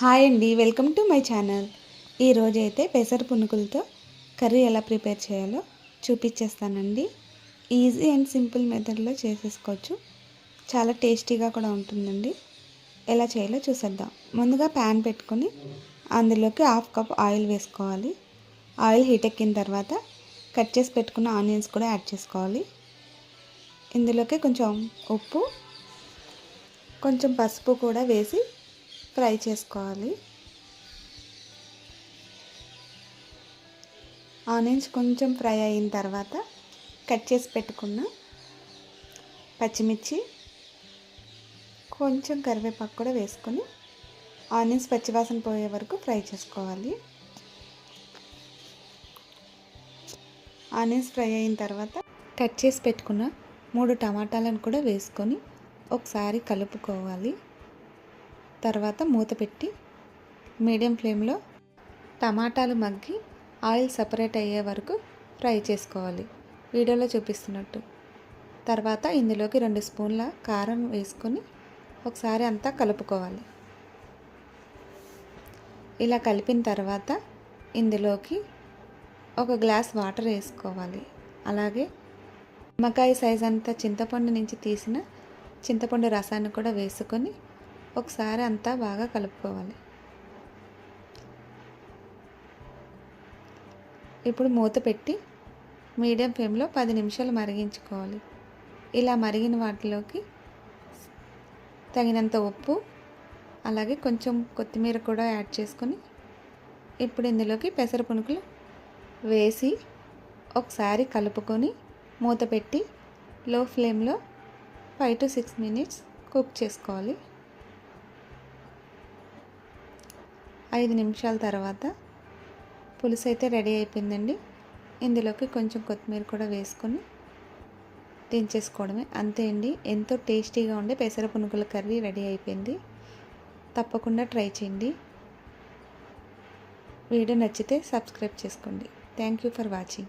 Hi అండి, welcome to my channel. ఈరోజైతే పెసర పునుకులతో కర్రీ ఎలా ప్రిపేర్ చేయాలో చూపించేస్తానండి. ఈజీ అండ్ సింపుల్ మెథడ్లో చేసేసుకోవచ్చు. చాలా టేస్టీగా కూడా ఉంటుందండి. ఎలా చేయాలో చూసేద్దాం. ముందుగా ప్యాన్ పెట్టుకొని అందులోకి 1/2 కప్ ఆయిల్ వేసుకోవాలి. ఆయిల్ హీట్ ఎక్కిన తర్వాత కట్ చేసి పెట్టుకున్న ఆనియన్స్ కూడా యాడ్ చేసుకోవాలి. ఇందులోకి కొంచెం ఉప్పు, కొంచెం పసుపు కూడా వేసి ఫ్రై చేసుకోవాలి. ఆనియన్స్ కొంచెం ఫ్రై అయిన తర్వాత కట్ చేసి పెట్టుకున్న పచ్చిమిర్చి, కొంచెం కరివేపాకు కూడా వేసుకొని ఆనియన్స్ పచ్చివాసన పోయే వరకు ఫ్రై చేసుకోవాలి. ఆనియన్స్ ఫ్రై అయిన తర్వాత కట్ చేసి పెట్టుకున్న 3 టమాటాలను కూడా వేసుకొని ఒకసారి కలుపుకోవాలి. తర్వాత మూత పెట్టి మీడియం ఫ్లేమ్లో టమాటాలు మగ్గి ఆయిల్ సపరేట్ అయ్యే వరకు ఫ్రై చేసుకోవాలి, వీడియోలో చూపిస్తున్నట్టు. తర్వాత ఇందులోకి 2 స్పూన్ల కారం వేసుకొని ఒకసారి అంతా కలుపుకోవాలి. ఇలా కలిపిన తర్వాత ఇందులోకి 1 గ్లాస్ వాటర్ వేసుకోవాలి. అలాగే నిమ్మకాయ సైజ్ అంతా చింతపండు నుంచి తీసిన చింతపండు రసాన్ని కూడా వేసుకొని ఒకసారి అంతా బాగా కలుపుకోవాలి. ఇప్పుడు మూత పెట్టి మీడియం ఫ్లేమ్లో 10 నిమిషాలు మరిగించుకోవాలి. ఇలా మరిగిన వాటిలోకి తగినంత ఉప్పు, అలాగే కొంచెం కొత్తిమీర కూడా యాడ్ చేసుకొని ఇప్పుడు ఇందులోకి పెసర పునుకులు వేసి ఒకసారి కలుపుకొని మూత పెట్టి లో ఫ్లేమ్లో 5 to 6 మినిట్స్ కుక్ చేసుకోవాలి. 5 నిమిషాల తర్వాత పులుసు అయితే రెడీ అయిపోయిందండి. ఇందులోకి కొంచెం కొత్తిమీర కూడా వేసుకొని దించేసుకోవడమే. అంతే అండి, ఎంతో టేస్టీగా ఉండే పెసర పునుకుల కర్రీ రెడీ అయిపోయింది. తప్పకుండా ట్రై చేయండి. వీడియో నచ్చితే సబ్స్క్రైబ్ చేసుకోండి. Thank you for watching.